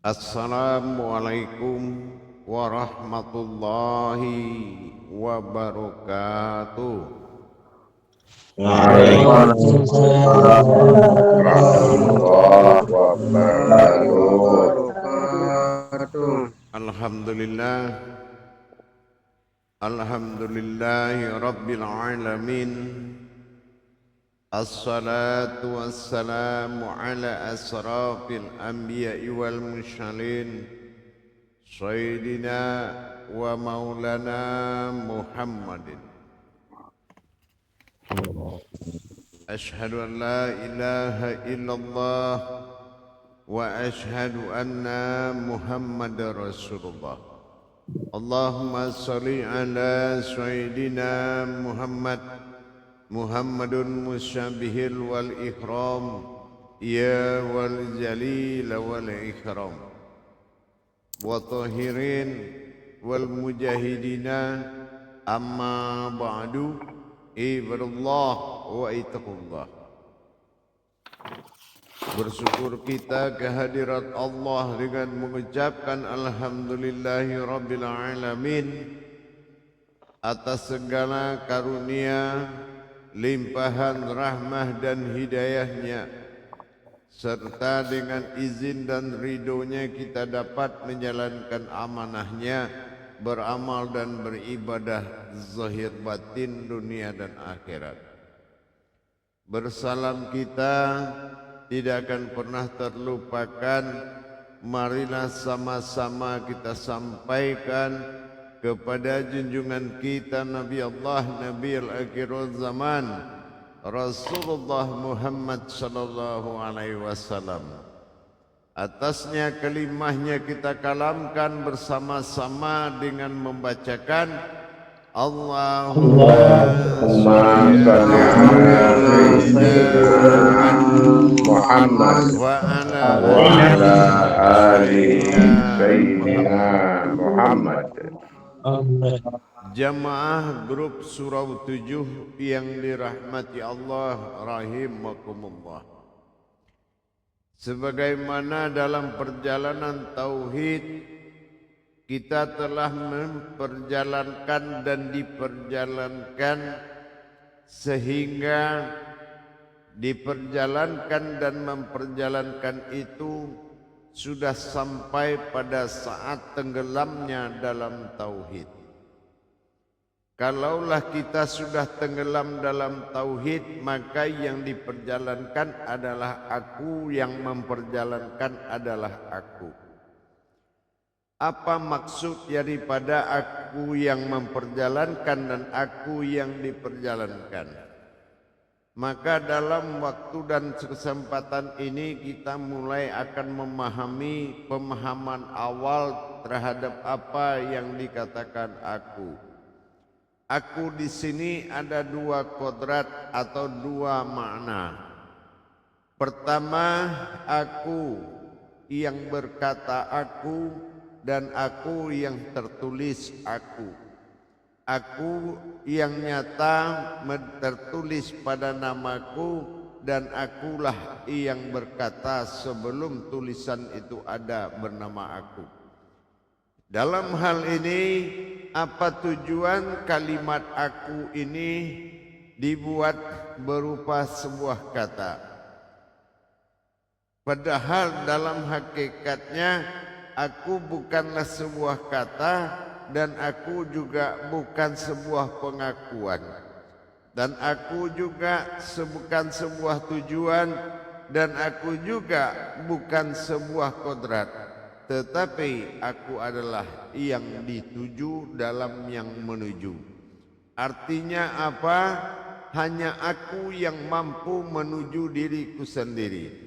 Assalamualaikum warahmatullahi wabarakatuh. Waalaikumsalam warahmatullahi wabarakatuh. Alhamdulillah, alhamdulillahi rabbil alamin. Assalatu wassalamu ala asrafil anbiya'i wal mursalin Sayyidina wa maulana Muhammadin. Ashhadu an la ilaha illallah wa ashhadu anna Muhammadar Rasulullah. Allahumma salli ala Sayyidina Muhammadun musyabihil wal ikram ya wal jalil wal ikram wa tahirin wal mujahidina amma ba'du ibadallah wa ittaqullah. Bersyukur kita kehadirat Allah dengan mengucapkan alhamdulillahi rabbil alamin atas segala karunia, limpahan rahmah dan hidayahnya, serta dengan izin dan ridhonya kita dapat menjalankan amanahnya, beramal dan beribadah zahir batin dunia dan akhirat. Bersalam kita tidak akan pernah terlupakan. Marilah sama-sama kita sampaikan kepada junjungan kita Nabi Allah, Nabi al-Akhirul Zaman, Rasulullah Muhammad sallallahu alaihi wasallam. Atasnya kalimahnya kita kalamkan bersama-sama dengan membacakan Allahumma sholli ala Sayyidina Muhammad wa ala ali Sayyidina Muhammad. Jamaah grup Surau 7 yang dirahmati Allah rahimakumullah. Sebagaimana dalam perjalanan tauhid kita telah memperjalankan dan diperjalankan, sehingga diperjalankan dan memperjalankan itu sudah sampai pada saat tenggelamnya dalam tauhid. Kalaulah kita sudah tenggelam dalam tauhid, maka yang diperjalankan adalah aku, yang memperjalankan adalah aku. Apa maksud daripada aku yang memperjalankan dan aku yang diperjalankan? Maka dalam waktu dan kesempatan ini kita mulai akan memahami pemahaman awal terhadap apa yang dikatakan aku. Aku di sini ada dua kodrat atau dua makna. Pertama, aku yang berkata aku, dan aku yang tertulis aku. Aku yang nyata tertulis pada namaku, dan akulah yang berkata sebelum tulisan itu ada bernama aku. Dalam hal ini, apa tujuan kalimat aku ini dibuat berupa sebuah kata? Padahal dalam hakikatnya aku bukanlah sebuah kata, dan aku juga bukan sebuah pengakuan, dan aku juga bukan sebuah tujuan, dan aku juga bukan sebuah kodrat, tetapi aku adalah yang dituju dalam yang menuju. Artinya apa? Hanya aku yang mampu menuju diriku sendiri.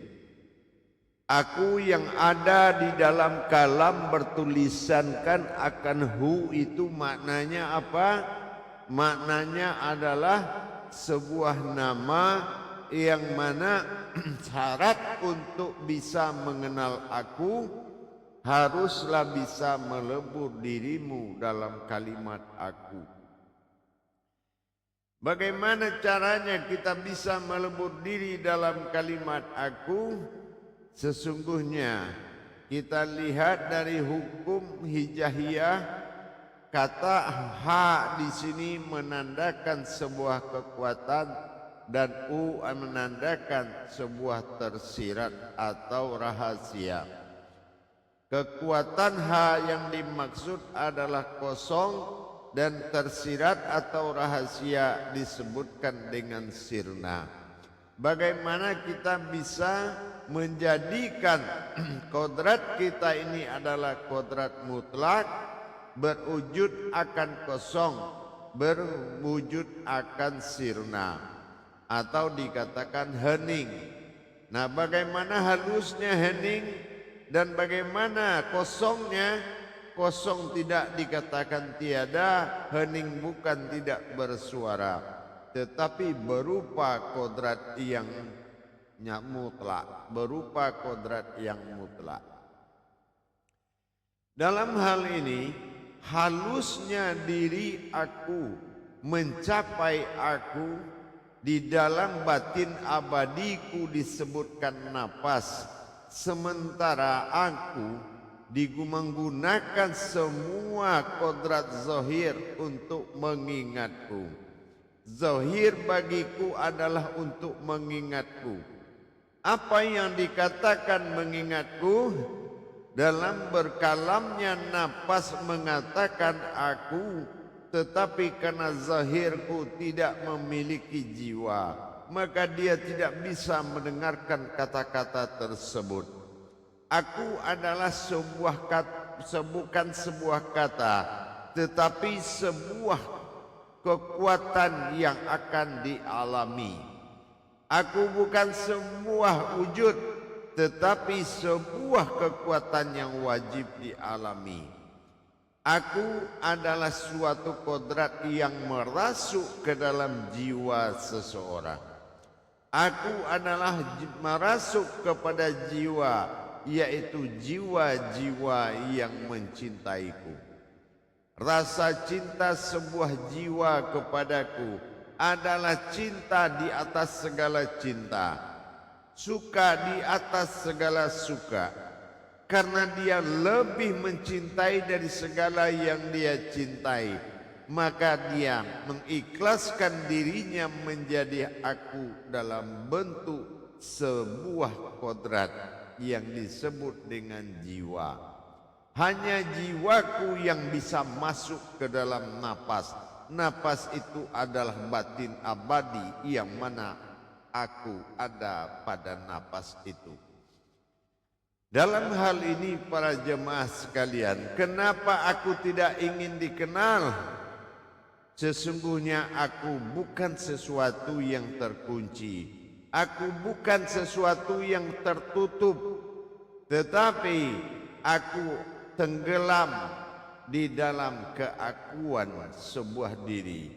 Aku yang ada di dalam kalam bertulisankan akan hu, itu maknanya apa? Maknanya adalah sebuah nama yang mana syarat untuk bisa mengenal aku haruslah bisa melebur dirimu dalam kalimat aku. Bagaimana caranya kita bisa melebur diri dalam kalimat aku? Sesungguhnya kita lihat dari hukum hijaiyah, kata ha di sini menandakan sebuah kekuatan dan u menandakan sebuah tersirat atau rahasia. Kekuatan ha yang dimaksud adalah kosong dan tersirat atau rahasia disebutkan dengan sirna. Bagaimana kita bisa menjadikan kodrat kita ini adalah kodrat mutlak, berwujud akan kosong, berwujud akan sirna, atau dikatakan hening. Nah, bagaimana halusnya hening dan bagaimana kosongnya? Kosong tidak dikatakan tiada, hening bukan tidak bersuara, tetapi berupa kodrat yang mutlak, berupa kodrat yang mutlak. Dalam hal ini, halusnya diri aku mencapai aku, di dalam batin abadiku disebutkan napas, sementara aku menggunakan semua kodrat zahir untuk mengingatku. Zahir bagiku adalah untuk mengingatku. Apa yang dikatakan mengingatku? Dalam berkalamnya napas mengatakan aku, tetapi karena zahirku tidak memiliki jiwa, maka dia tidak bisa mendengarkan kata-kata tersebut. Aku adalah bukan sebuah kata, tetapi sebuah kekuatan yang akan dialami. Aku bukan sebuah wujud, tetapi sebuah kekuatan yang wajib dialami. Aku adalah suatu kodrat yang merasuk ke dalam jiwa seseorang. Aku adalah merasuk kepada jiwa, yaitu jiwa-jiwa yang mencintaiku. Rasa cinta sebuah jiwa kepadaku adalah cinta di atas segala cinta, suka di atas segala suka, karena dia lebih mencintai dari segala yang dia cintai, maka dia mengikhlaskan dirinya menjadi aku dalam bentuk sebuah kodrat yang disebut dengan jiwa. Hanya jiwaku yang bisa masuk ke dalam napas. Napas itu adalah batin abadi yang mana aku ada pada napas itu. Dalam hal ini para jemaah sekalian, kenapa aku tidak ingin dikenal? Sesungguhnya aku bukan sesuatu yang terkunci. Aku bukan sesuatu yang tertutup, tetapi aku tenggelam di dalam keakuan sebuah diri,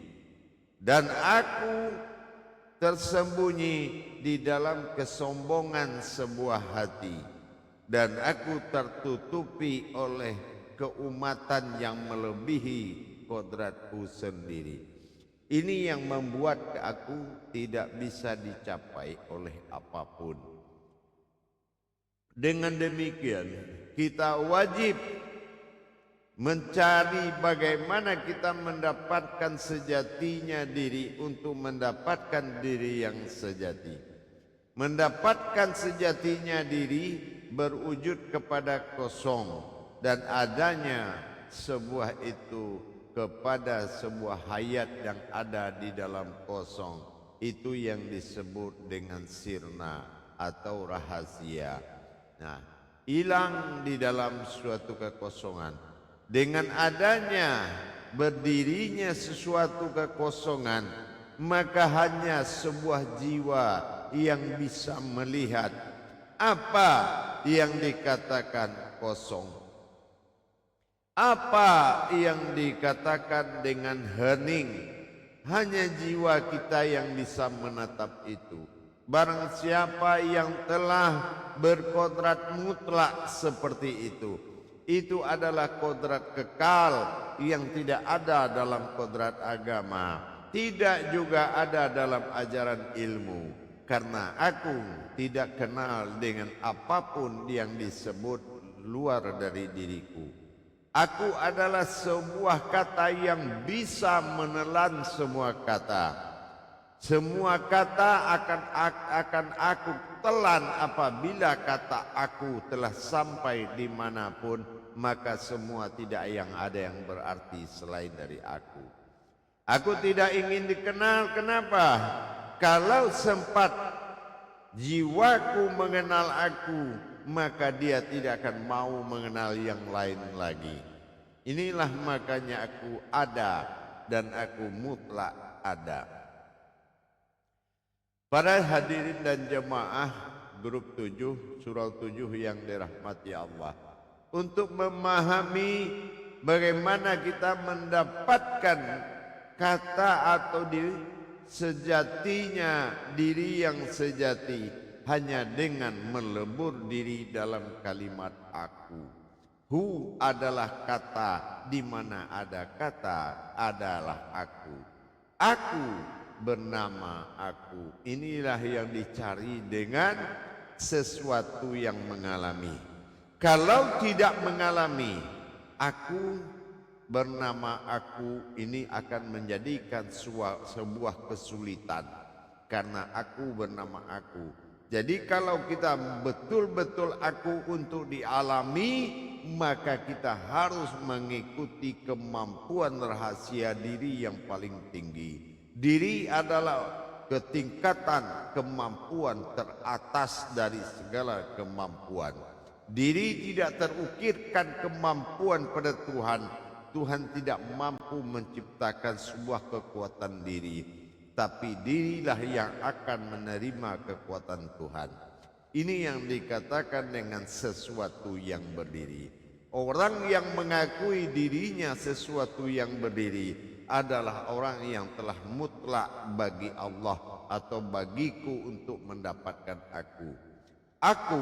dan aku tersembunyi di dalam kesombongan sebuah hati, dan aku tertutupi oleh keumatan yang melebihi kodratku sendiri. Ini yang membuat aku tidak bisa dicapai oleh apapun. Dengan demikian, kita wajib mencari bagaimana kita mendapatkan sejatinya diri untuk mendapatkan diri yang sejati. Mendapatkan sejatinya diri berwujud kepada kosong dan adanya sebuah itu kepada sebuah hayat yang ada di dalam kosong. Itu yang disebut dengan sirna atau rahasia. Nah, hilang di dalam suatu kekosongan. Dengan adanya berdirinya sesuatu kekosongan, maka hanya sebuah jiwa yang bisa melihat apa yang dikatakan kosong. Apa yang dikatakan dengan hening? Hanya jiwa kita yang bisa menatap itu. Barang siapa yang telah berkodrat mutlak seperti itu adalah kodrat kekal yang tidak ada dalam kodrat agama, tidak juga ada dalam ajaran ilmu. Karena aku tidak kenal dengan apapun yang disebut luar dari diriku. Aku adalah sebuah kata yang bisa menelan semua kata. Semua kata akan aku telan apabila kata aku telah sampai dimanapun, maka semua tidak yang ada yang berarti selain dari aku. Aku tidak ingin dikenal, kenapa? Kalau sempat jiwaku mengenal aku, maka dia tidak akan mau mengenal yang lain lagi. Inilah makanya aku ada dan aku mutlak ada. Para hadirin dan jemaah grup 7, surau 7 yang dirahmati Allah. Untuk memahami bagaimana kita mendapatkan kata atau sejatinya diri yang sejati hanya dengan melebur diri dalam kalimat aku. Hu adalah kata, di mana ada kata adalah aku. Aku bernama aku. Inilah yang dicari dengan sesuatu yang mengalami. Kalau tidak mengalami, aku bernama aku ini akan menjadikan sebuah kesulitan. Karena aku bernama aku. Jadi kalau kita betul-betul aku untuk dialami, maka kita harus mengikuti kemampuan rahasia diri yang paling tinggi. Diri adalah ketingkatan kemampuan teratas dari segala kemampuan. Diri tidak terukirkan kemampuan pada Tuhan. Tuhan tidak mampu menciptakan sebuah kekuatan diri, tapi dirilah yang akan menerima kekuatan Tuhan. Ini yang dikatakan dengan sesuatu yang berdiri. Orang yang mengakui dirinya sesuatu yang berdiri adalah orang yang telah mutlak bagi Allah atau bagiku untuk mendapatkan aku. Aku,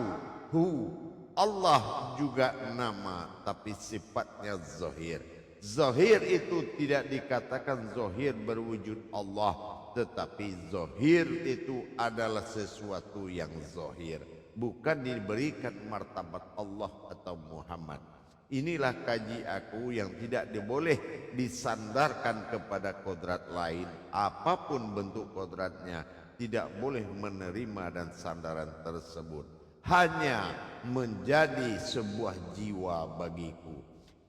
hu, Allah juga nama, tapi sifatnya zahir. Zahir itu tidak dikatakan zahir berwujud Allah, tetapi zahir itu adalah sesuatu yang zahir, bukan diberikan martabat Allah atau Muhammad. Inilah kaji aku yang tidak boleh disandarkan kepada kodrat lain. Apapun bentuk kodratnya, tidak boleh menerima dan sandaran tersebut. Hanya menjadi sebuah jiwa bagiku.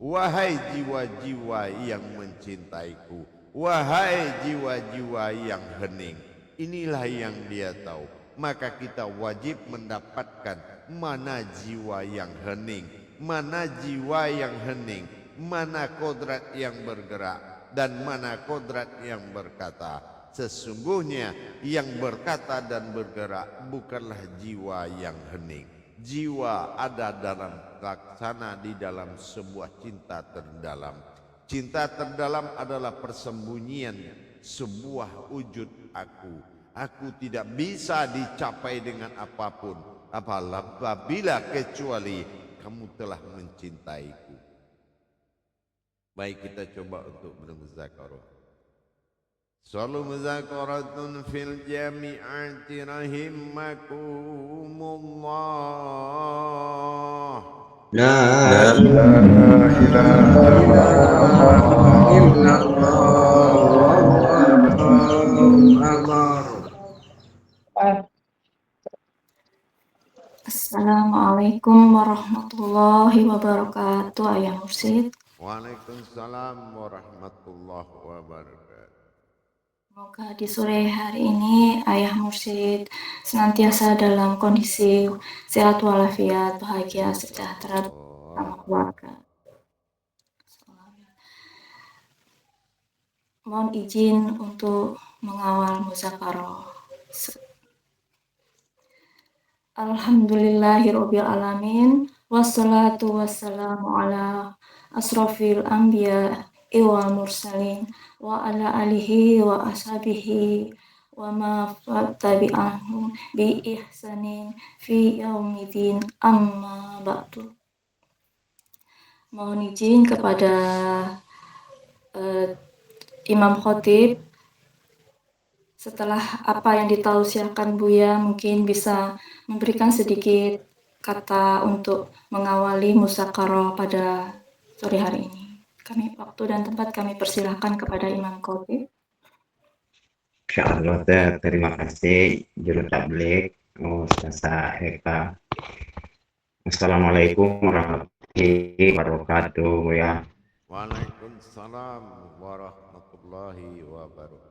Wahai jiwa-jiwa yang mencintaiku, wahai jiwa-jiwa yang hening, inilah yang dia tahu. Maka kita wajib mendapatkan mana jiwa yang hening, mana jiwa yang hening, mana kodrat yang bergerak, dan mana kodrat yang berkata. Sesungguhnya yang berkata dan bergerak bukanlah jiwa yang hening. Jiwa ada dalam laksana di dalam sebuah cinta terdalam. Cinta terdalam adalah persembunyian sebuah wujud aku. Aku tidak bisa dicapai dengan apapun, apabila kecuali kamu telah mencintaiku. Baik, kita coba untuk bermuzakarah. Salu muzakaratun fil jami'ati rahimakumullah. La ilaha illallah. Assalamualaikum warahmatullahi wabarakatuh. Ayah Mursid. Waalaikumsalam warahmatullahi wabarakatuh. Semoga di sore hari ini Ayah Mursid senantiasa dalam kondisi sehat walafiat, bahagia, sejahtera sama keluarga. Mohon izin untuk mengawal muzakarah. Alhamdulillahirabbil alamin, wassalatu wassalamu ala asrofil anbiya wal mursalin wa ala alihi wa ashabihi wa ma tabi'ahum bi ihsanin fi yaumidin, amma ba'du. Mohon izin kepada Imam Khotib, setelah apa yang ditausiahkan Buya mungkin bisa memberikan sedikit kata untuk mengawali musakarah pada sore hari ini. Waktu dan tempat kami persilahkan kepada Imam Khotib. Insyaallah, terima kasih juru tablik Ustazah Eka. Assalamualaikum warahmatullahi wabarakatuh ya. Waalaikumsalam warahmatullahi wabarakatuh.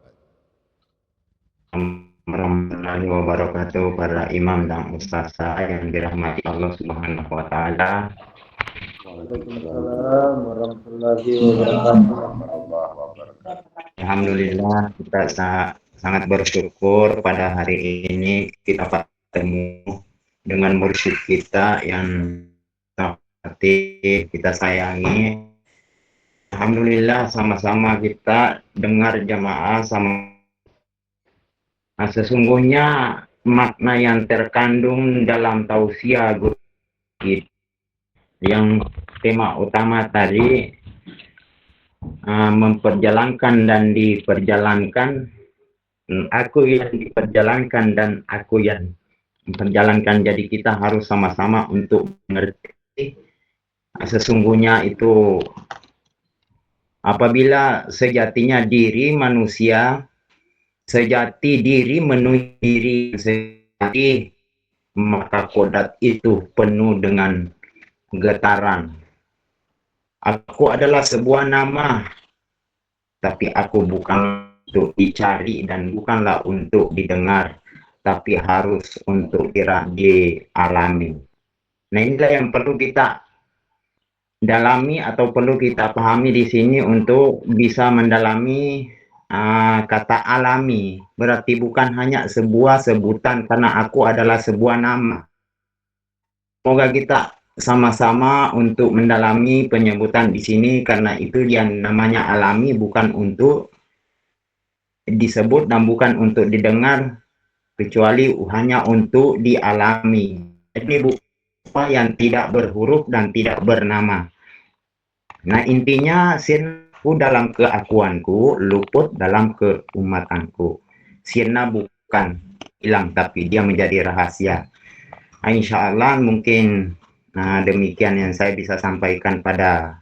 Warahmatullahi wabarakatuh para imam dan ustazah yang dirahmati Allah Subhanahu wa taala. Waalaikumsalam warahmatullahi wabarakatuh. Alhamdulillah kita sangat bersyukur pada hari ini kita bertemu dengan mursyid kita yang seperti kita sayangi. Alhamdulillah sama-sama kita dengar jamaah sama. Nah, sesungguhnya makna yang terkandung dalam tausiah guru yang tema utama tadi memperjalankan dan diperjalankan, aku yang diperjalankan dan aku yang memperjalankan. Jadi kita harus sama-sama untuk mengerti sesungguhnya itu apabila sejatinya diri manusia, sejati diri menuju diri sejati, maka kodrat itu penuh dengan getaran. Aku adalah sebuah nama, tapi aku bukan untuk dicari dan bukanlah untuk didengar, tapi harus untuk dialami. Nah, inilah yang perlu kita dalami atau perlu kita pahami di sini untuk bisa mendalami kata alami. Berarti bukan hanya sebuah sebutan karena aku adalah sebuah nama. Semoga kita sama-sama untuk mendalami penyebutan di sini karena itu yang namanya alami, bukan untuk disebut dan bukan untuk didengar, kecuali hanya untuk dialami. Jadi bukan yang tidak berhuruf dan tidak bernama. Nah, intinya sirnaku dalam keakuanku, luput dalam keumatanku. Sirna bukan hilang, tapi dia menjadi rahasia. Nah, insya Allah mungkin demikian yang saya bisa sampaikan pada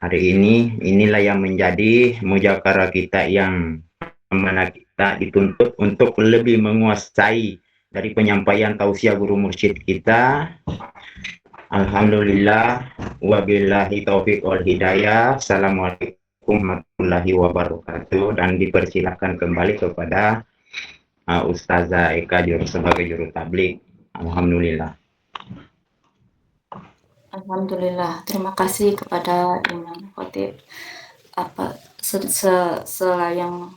hari ini. Inilah yang menjadi mujakarah kita yang mana kita dituntut untuk lebih menguasai dari penyampaian tausiah guru mursyid kita. Alhamdulillah, wabillahi taufiq wal hidayah. Assalamualaikum warahmatullahi wabarakatuh. Dan dipersilakan kembali kepada Ustazah Eka sebagai juru tablik. Alhamdulillah. Alhamdulillah, terima kasih kepada Imam Khotib yang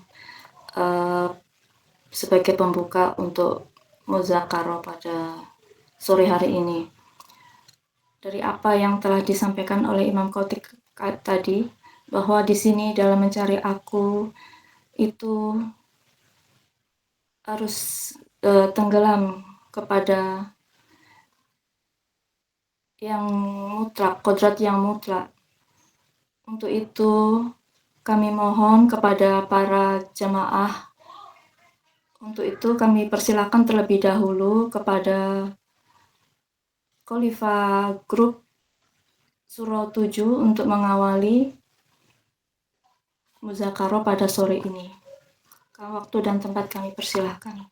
sebagai pembuka untuk muzakarah pada sore hari ini. Dari apa yang telah disampaikan oleh Imam Khotib tadi, bahwa di sini dalam mencari aku itu harus tenggelam kepada yang mutlak, kodrat yang mutlak. Untuk itu kami mohon kepada para jamaah, untuk itu kami persilakan terlebih dahulu kepada Khalifah Grup Surau 7 untuk mengawali muzakarah pada sore ini. Waktu dan tempat kami persilahkan.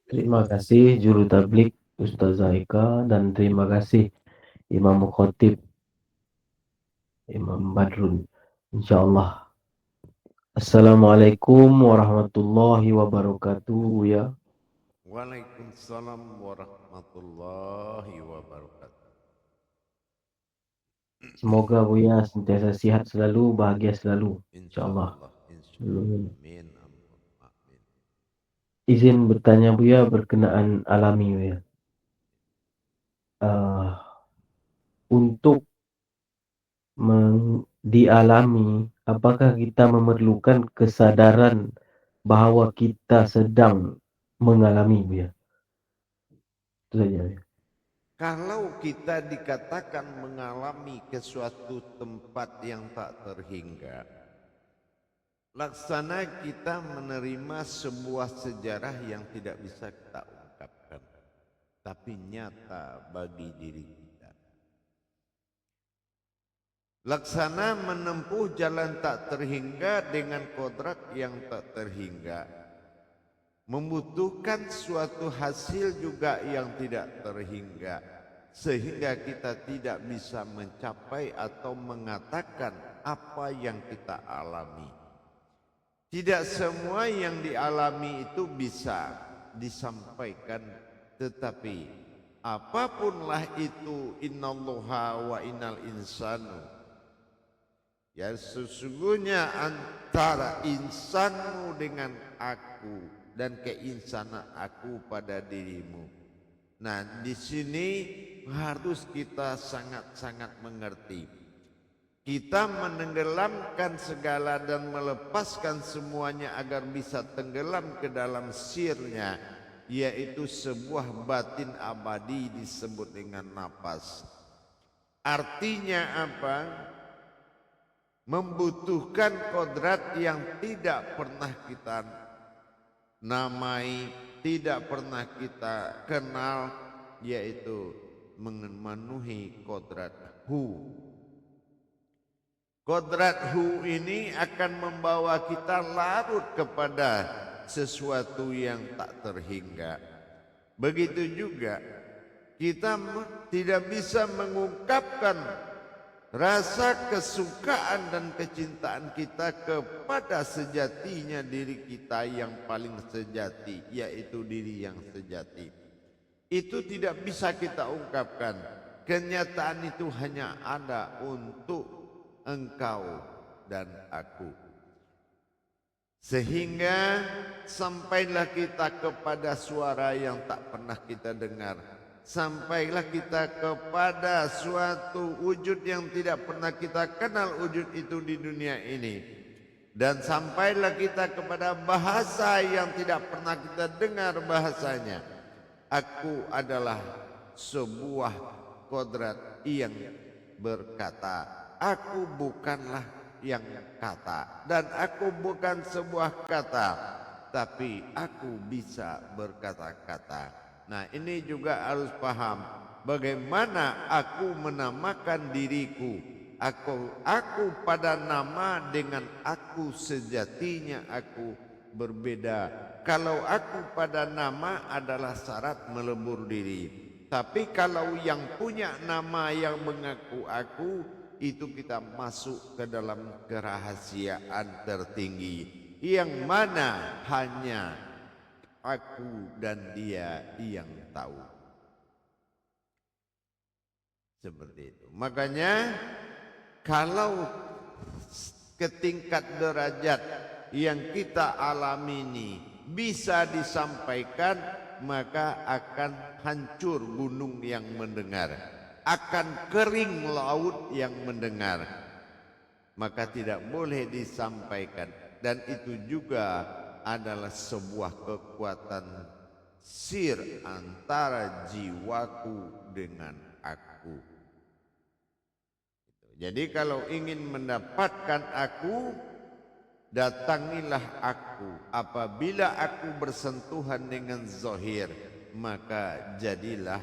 Terima kasih juru tablik Ustazah Eka, dan terima kasih Imam Khotib Imam Badrun. Insyaallah. Assalamualaikum warahmatullahi wabarakatuh ya. Waalaikumsalam warahmatullahi wabarakatuh. Semoga Buya sentiasa sehat selalu, bahagia selalu. Insyaallah. Amin. Izin bertanya Buya berkenaan alami Buya. Untuk dialami, apakah kita memerlukan kesadaran bahwa kita sedang mengalami Buya? Itu saja Buya. Kalau kita dikatakan mengalami ke suatu tempat yang tak terhingga, laksana kita menerima sebuah sejarah yang tidak bisa kita ungkapkan. tapi nyata bagi diri kita. Laksana menempuh jalan tak terhingga dengan kodrat yang tak terhingga, membutuhkan suatu hasil juga yang tidak terhingga, sehingga kita tidak bisa mencapai atau mengatakan apa yang kita alami. Tidak semua yang dialami itu bisa disampaikan, tetapi apapunlah itu, innallaha wa innal insanu, ya sesungguhnya antara insanmu dengan aku dan keinsanan aku pada dirimu. Nah, di sini harus kita sangat-sangat mengerti. Kita menenggelamkan segala dan melepaskan semuanya agar bisa tenggelam ke dalam sirnya, yaitu sebuah batin abadi disebut dengan nafas. Artinya apa? Membutuhkan kodrat yang tidak pernah kita namai, tidak pernah kita kenal, yaitu memenuhi kodrat hu. Kodrat hu ini akan membawa kita larut kepada sesuatu yang tak terhingga. Begitu juga kita tidak bisa mengungkapkan rasa kesukaan dan kecintaan kita kepada sejatinya diri kita yang paling sejati, yaitu diri yang sejati. Itu tidak bisa kita ungkapkan. Kenyataan itu hanya ada untuk engkau dan aku. Sehingga sampailah kita kepada suara yang tak pernah kita dengar. Sampailah kita kepada suatu wujud yang tidak pernah kita kenal wujud itu di dunia ini. Dan sampailah kita kepada bahasa yang tidak pernah kita dengar bahasanya. Aku adalah sebuah kodrat yang berkata, aku bukanlah yang kata, dan aku bukan sebuah kata, tapi aku bisa berkata-kata. Nah, ini juga harus paham bagaimana aku menamakan diriku. Aku pada nama dengan aku sejatinya aku berbeda. Kalau aku pada nama adalah syarat melebur diri. Tapi kalau yang punya nama yang mengaku aku, itu kita masuk ke dalam kerahasiaan tertinggi, yang mana hanya aku dan dia yang tahu. Seperti itu. Makanya kalau ke tingkat derajat yang kita alami ini bisa disampaikan, maka akan hancur gunung yang mendengar, akan kering laut yang mendengar. Maka tidak boleh disampaikan. Dan itu juga adalah sebuah kekuatan sir antara jiwaku dengan aku. Jadi kalau ingin mendapatkan aku, datangilah aku. Apabila aku bersentuhan dengan zahir, maka jadilah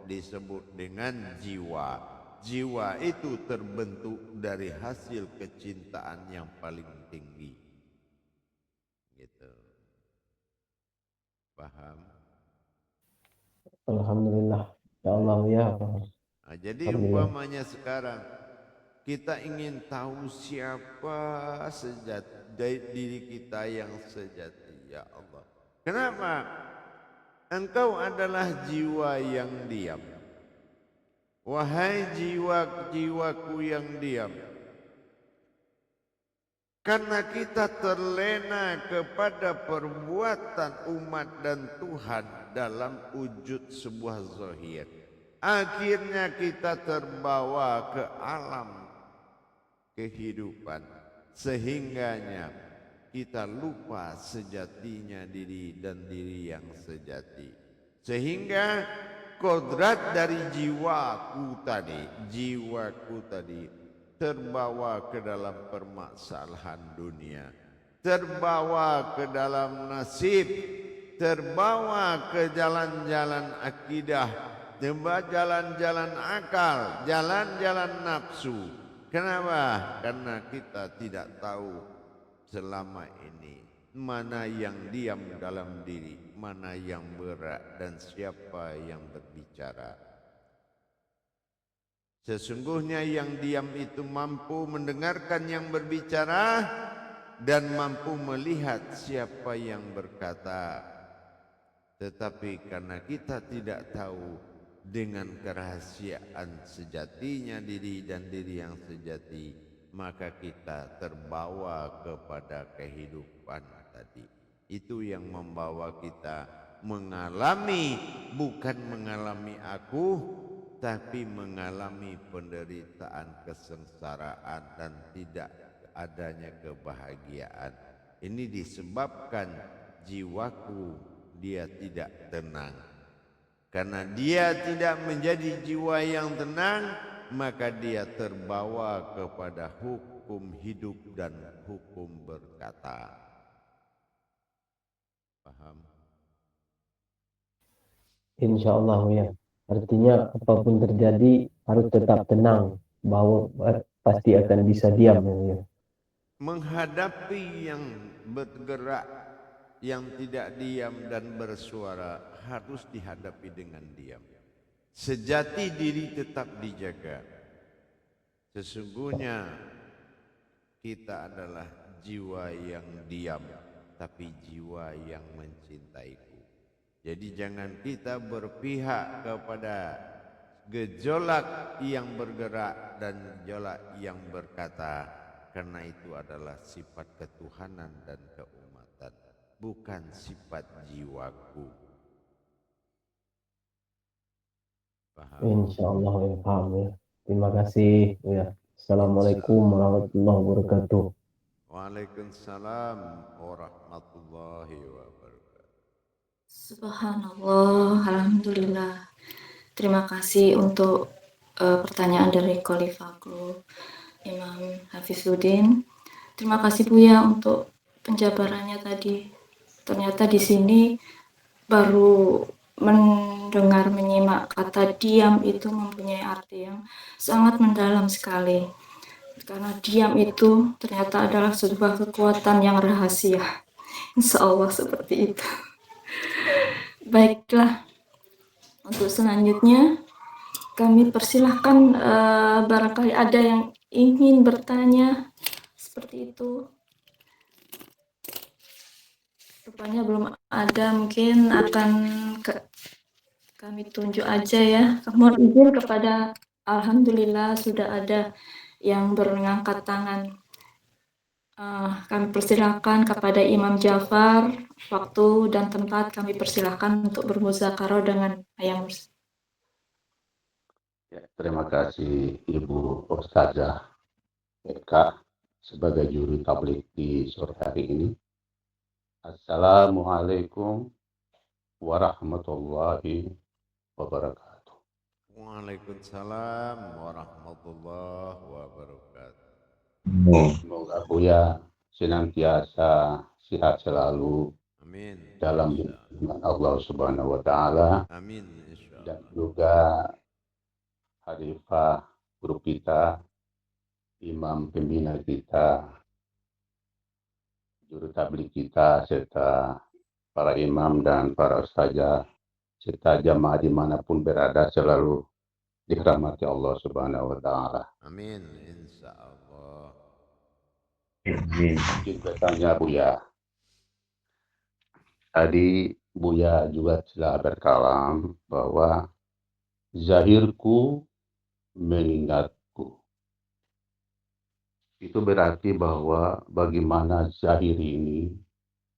disebut dengan jiwa. Jiwa itu terbentuk dari hasil kecintaan yang paling tinggi. Gitu. Paham? Alhamdulillah. Ya Allah ya. Nah, jadi umpamanya sekarang kita ingin tahu siapa sejati diri kita yang sejati, ya Allah. Kenapa? Engkau adalah jiwa yang diam. Wahai jiwaku yang diam, karena kita terlena kepada perbuatan umat dan Tuhan dalam wujud sebuah zahir, akhirnya kita terbawa ke alam kehidupan, sehingganya kita lupa sejatinya diri dan diri yang sejati. Sehingga kodrat dari jiwaku tadi terbawa ke dalam permasalahan dunia, terbawa ke dalam nasib, terbawa ke jalan-jalan akidah, jalan-jalan akal, jalan-jalan nafsu. Kenapa? Karena kita tidak tahu selama ini mana yang diam dalam diri, mana yang berat, dan siapa yang berbicara. Sesungguhnya yang diam itu mampu mendengarkan yang berbicara dan mampu melihat siapa yang berkata. Tetapi karena kita tidak tahu dengan kerahasiaan sejatinya diri dan diri yang sejati, maka kita terbawa kepada kehidupan tadi. Itu yang membawa kita mengalami, bukan mengalami aku, tapi mengalami penderitaan, kesengsaraan, dan tidak adanya kebahagiaan. Ini disebabkan jiwaku dia tidak tenang. Karena dia tidak menjadi jiwa yang tenang, maka dia terbawa kepada hukum hidup dan hukum berkata. Paham? Insya Allah ya. Artinya apapun terjadi harus tetap tenang, bahwa pasti akan bisa diam ya. Menghadapi yang bergerak, yang tidak diam dan bersuara harus dihadapi dengan diam. Sejati diri tetap dijaga. Sesungguhnya kita adalah jiwa yang diam, tapi jiwa yang mencintaiku. Jadi jangan kita berpihak kepada gejolak yang bergerak dan gejolak yang berkata, karena itu adalah sifat ketuhanan dan keumatan, bukan sifat jiwaku. Paham? Insya Allah ya, paham ya. Terima kasih ya. Assalamualaikum warahmatullahi wabarakatuh. Waalaikumsalam warahmatullahi wabarakatuh. Subhanallah, alhamdulillah. Terima kasih untuk pertanyaan dari Khalifaklu Imam Hafizuddin. Terima kasih Buya untuk penjabarannya tadi. Ternyata di sini baru mendengar, menyimak kata diam itu mempunyai arti yang sangat mendalam sekali. Karena diam itu ternyata adalah sebuah kekuatan yang rahasia. Insya Allah seperti itu. Baiklah, untuk selanjutnya kami persilahkan barangkali ada yang ingin bertanya seperti itu. Rupanya belum ada, mungkin akan kami tunjuk aja ya. Mohon izin kepada, alhamdulillah sudah ada yang mengangkat tangan. Kami persilahkan kepada Imam Jafar, waktu dan tempat kami persilahkan untuk bermuzakarah dengan Ayang. Ya, terima kasih Ibu Ustazah Eka sebagai juru tablik di sore hari ini. Assalamualaikum warahmatullahi wabarakatuh. Waalaikumsalam warahmatullahi wabarakatuh. Semoga Buya senantiasa sehat selalu Amin. dalam lindungan Allah Subhanahu wa taala. Amin insyaallah. Dan juga Khalifah guru kita, imam pembina kita, juru tabligh kita, serta para imam dan para ustazah, serta jamaah dimanapun berada selalu dirahmati Allah Subhanahu wa taala. Amin insyaallah. Mungkin bertanya Buya. Tadi Buya juga telah berkalam bahwa zahirku mengingatku. Itu berarti bahwa bagaimana zahir ini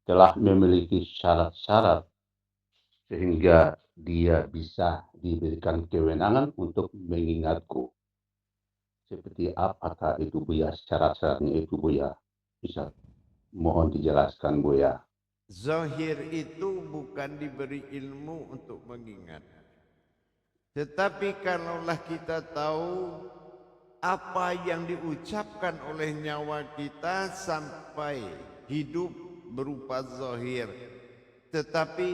telah memiliki syarat-syarat sehingga dia bisa diberikan kewenangan untuk mengingatku. Seperti apakah itu Buya, syarat-syaratnya itu Buya? Bisa mohon dijelaskan Buya. Zahir itu bukan diberi ilmu untuk mengingat. Tetapi kalaulah kita tahu apa yang diucapkan oleh nyawa kita sampai hidup berupa zahir, Tetapi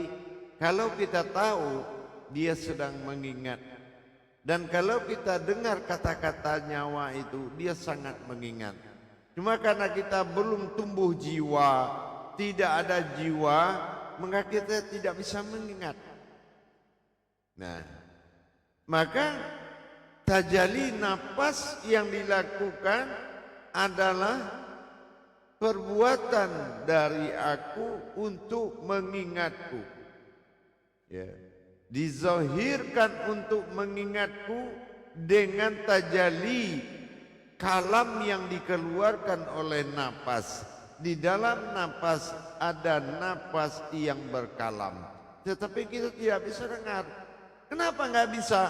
kalau kita tahu dia sedang mengingat, dan kalau kita dengar kata-kata nyawa itu, dia sangat mengingat. Cuma karena kita belum tumbuh jiwa, tidak ada jiwa, maka kita tidak bisa mengingat. Nah, maka tajalli nafas yang dilakukan adalah perbuatan dari aku untuk mengingatku. Ya. Dizahirkan untuk mengingatku dengan tajalli kalam yang dikeluarkan oleh nafas. Di dalam nafas ada nafas yang berkalam, tetapi kita tidak bisa dengar. Kenapa nggak bisa?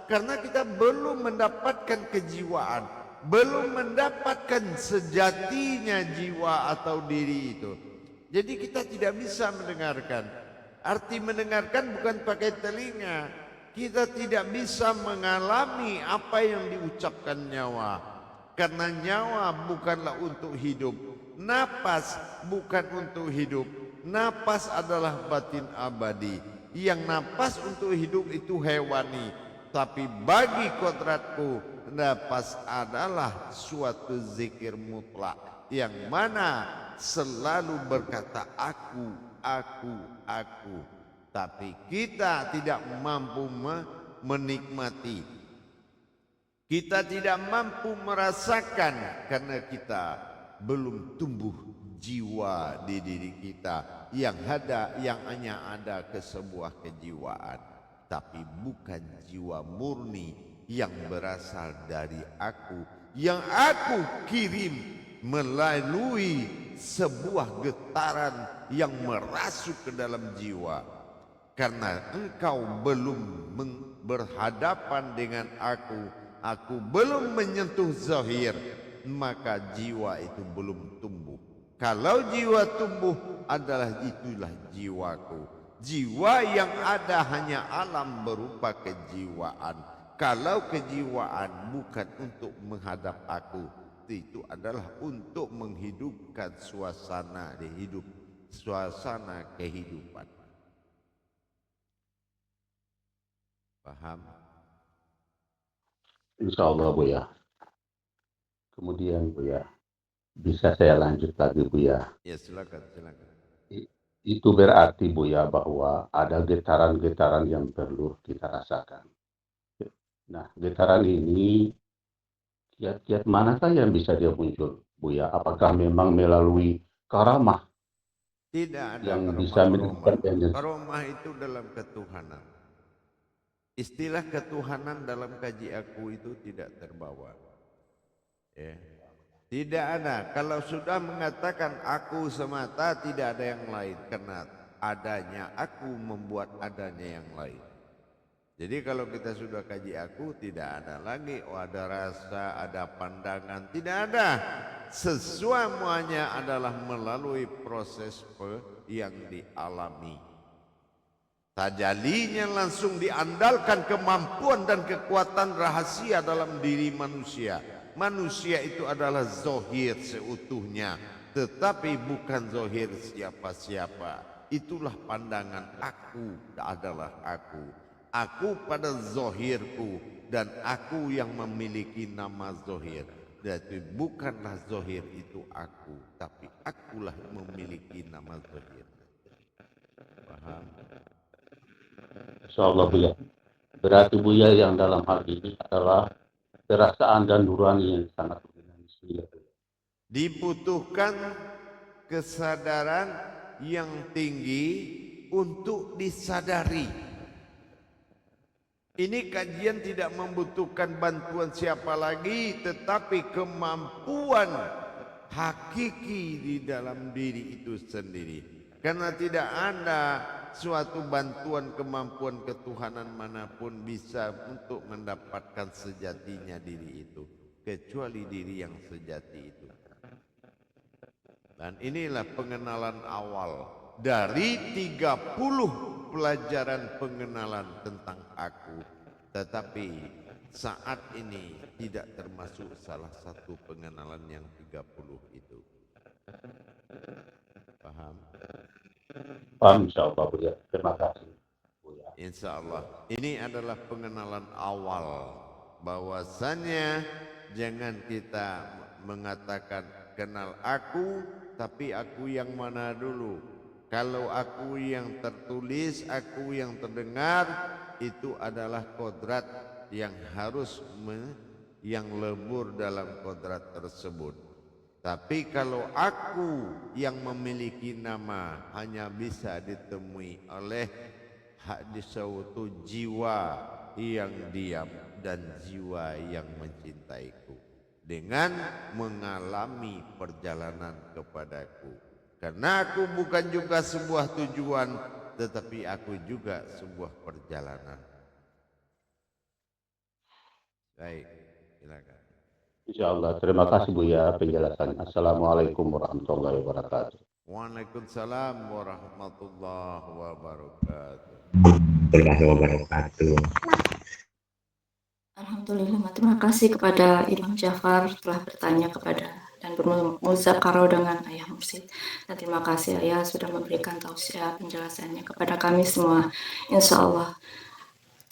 Karena kita belum mendapatkan kejiwaan, belum mendapatkan sejatinya jiwa atau diri itu. Jadi kita tidak bisa mendengarkan. Arti mendengarkan bukan pakai telinga. Kita tidak bisa mengalami apa yang diucapkan nyawa. Karena nyawa bukanlah untuk hidup. Napas bukan untuk hidup. Napas adalah batin abadi. Yang napas untuk hidup itu hewani. Tapi bagi kodratku, napas adalah suatu zikir mutlak. Yang mana selalu berkata aku, aku. Tapi kita tidak mampu menikmati. Kita tidak mampu merasakan karena kita belum tumbuh jiwa di diri kita yang hanya ada ke sebuah kejiwaan, tapi bukan jiwa murni yang berasal dari aku, yang aku kirim melalui sebuah getaran yang merasuk ke dalam jiwa. Karena engkau belum berhadapan dengan aku belum menyentuh zahir, maka jiwa itu belum tumbuh. Kalau jiwa tumbuh adalah itulah jiwaku. Jiwa yang ada hanya alam berupa kejiwaan. Kalau kejiwaan bukan untuk menghadap aku, itu adalah untuk menghidupkan suasana kehidupan. Paham? Insya Allah Buya. Kemudian Buya, bisa saya lanjut lagi Buya? Ya silakan. Itu berarti Buya bahwa ada getaran-getaran yang perlu kita rasakan. Nah, getaran ini kiat-kiat manakah yang bisa dia muncul Buya? Apakah memang melalui karamah Tidak ada yang bisa menunjukkan karomah itu dalam ketuhanan. Istilah ketuhanan dalam kaji aku itu tidak terbawa. Ya. Tidak ada. Kalau sudah mengatakan aku semata, tidak ada yang lain. Karena adanya aku membuat adanya yang lain. Jadi kalau kita sudah kaji aku, tidak ada lagi. Oh, ada rasa, ada pandangan. Tidak ada. Semuanya adalah melalui proses yang dialami. Tajallinya langsung diandalkan kemampuan dan kekuatan rahasia dalam diri manusia. Manusia itu adalah zahir seutuhnya, tetapi bukan zahir siapa-siapa. Itulah pandangan aku adalah aku. Aku pada zahirku dan aku yang memiliki nama zahir. Jadi bukanlah zahir itu aku, tapi akulah memiliki nama zahir. Paham? Insyaallah Buya. Berarti Buya yang dalam hal ini adalah perasaan dan nurani yang sangat dinamis. Dibutuhkan kesadaran yang tinggi untuk disadari. Ini kajian tidak membutuhkan bantuan siapa lagi, tetapi kemampuan hakiki di dalam diri itu sendiri. Karena tidak ada suatu bantuan kemampuan ketuhanan manapun bisa untuk mendapatkan sejatinya diri itu, kecuali diri yang sejati itu. Dan inilah pengenalan awal dari 30 pelajaran pengenalan tentang aku. Tetapi saat ini tidak termasuk salah satu pengenalan yang 30 itu. Paham? Paham insya Allah Buya. Terima kasih Buya. Insya Allah. Ini adalah pengenalan awal bahwasannya jangan kita mengatakan kenal aku, tapi aku yang mana dulu. Kalau aku yang tertulis, aku yang terdengar, itu adalah kodrat yang harus yang lebur dalam kodrat tersebut. Tapi kalau aku yang memiliki nama hanya bisa ditemui oleh di suatu jiwa yang diam dan jiwa yang mencintaiku dengan mengalami perjalanan kepadaku. Karena aku bukan juga sebuah tujuan, tetapi aku juga sebuah perjalanan. Baik, silakan. Insya Allah. Terima kasih Buya penjelasannya. Assalamualaikum warahmatullahi wabarakatuh. Waalaikumsalam warahmatullahi wabarakatuh. Warahmatullahi wabarakatuh. Alhamdulillah, terima kasih kepada Imam Jafar telah bertanya kepada dan bermuzakarah dengan Ayah Mursyid. Dan terima kasih Ayah sudah memberikan tausiah penjelasannya kepada kami semua. Insya Allah.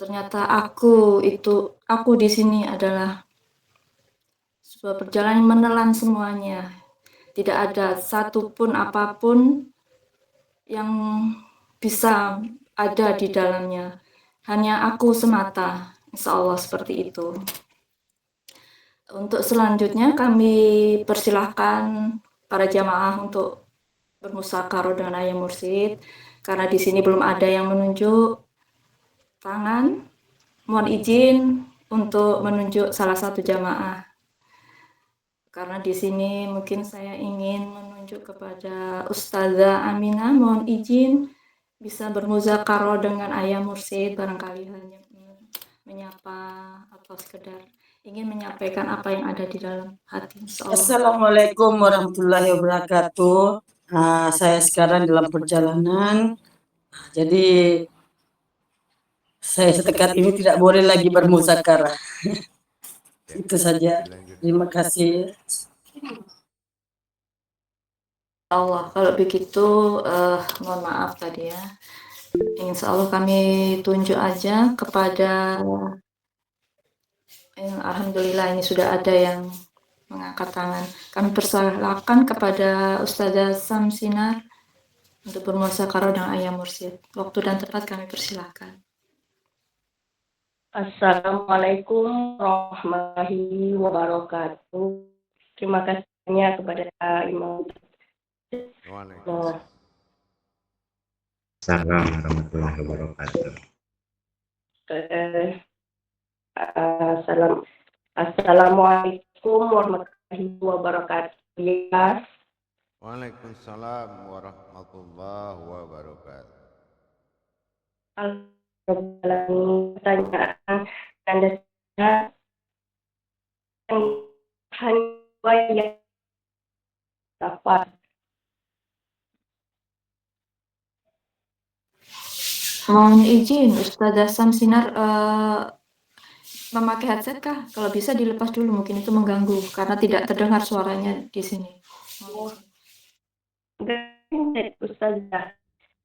Ternyata aku di sini adalah sebuah perjalanan menelan semuanya. Tidak ada satupun apapun yang bisa ada di dalamnya. Hanya aku semata. Insya Allah seperti itu. Untuk selanjutnya kami persilahkan para jamaah untuk bermusakarah dengan Ayah Mursyid. Karena di sini belum ada yang menunjuk tangan. Mohon izin untuk menunjuk salah satu jamaah. Karena di sini mungkin saya ingin menunjuk kepada Ustazah Aminah. Mohon izin bisa bermuzakarah dengan Ayah Mursyid, barangkali hanya menyapa atau sekedar ingin menyampaikan apa yang ada di dalam hati. Assalamualaikum warahmatullahi wabarakatuh. Saya sekarang dalam perjalanan, jadi saya setekat ini tidak boleh lagi bermuzakarah. Itu saja. Terima kasih. Allah, kalau begitu mohon maaf tadi ya. Insya Allah kami tunjuk aja kepada Alhamdulillah ini sudah ada yang mengangkat tangan. Kami persilahkan kepada Ustazah Samsinar untuk bermusakarah dengan Ayah Mursyid. Waktu dan tempat kami persilahkan. Assalamualaikum warahmatullahi wabarakatuh. Terima kasihnya kepada Imam. Waalaikumsalam. Assalamualaikum warahmatullahi wabarakatuh. Assalamualaikum warahmatullahi wabarakatuh. Ya. Waalaikumsalam warahmatullahi wabarakatuh. Pertanyaan Anda hanya yang dapat. Mohon izin Ustazah Samsinar memakai headset kah? Kalau bisa dilepas dulu, mungkin itu mengganggu karena tidak terdengar suaranya di sini. Ustazah,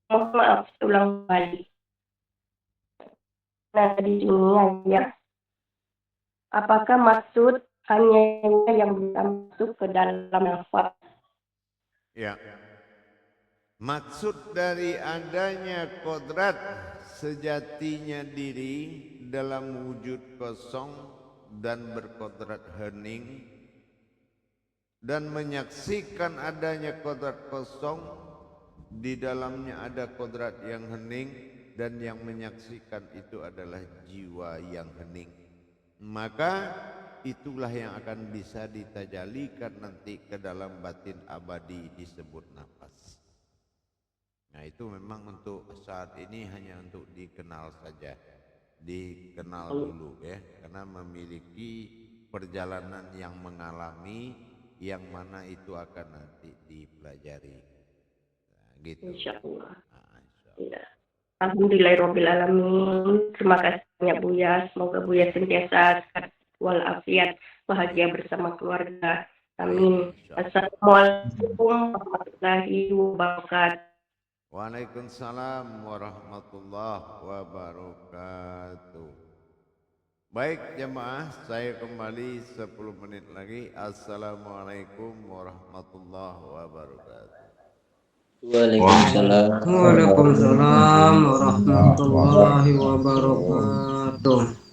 mohon maaf ulang balik. Nah, di sini ya, apakah maksud hanya yang bisa masuk ke dalam nafas? Ya. Maksud dari adanya kodrat sejatinya diri dalam wujud kosong dan berkodrat hening dan menyaksikan adanya kodrat kosong, di dalamnya ada kodrat yang hening dan yang menyaksikan itu adalah jiwa yang hening. Maka itulah yang akan bisa ditajalikan nanti ke dalam batin abadi disebut nafas. Nah itu memang untuk saat ini hanya untuk dikenal saja, dikenal dulu ya, karena memiliki perjalanan yang mengalami yang mana itu akan nanti dipelajari. Nah, gitu. Insya Allah. Nah, insya Allah. Ya. Alhamdulillahirobbilalamin. Terima kasih banyak Buya. Semoga Buya sentiasa sehat walafiat, bahagia bersama keluarga. Amin. Assalamualaikum warahmatullahi wabarakatuh. Waalaikumsalam warahmatullahi wabarakatuh. Baik jemaah, saya kembali 10 menit lagi. Assalamualaikum warahmatullahi wabarakatuh. Waalaikumsalam. Waalaikumsalam warahmatullahi wabarakatuh.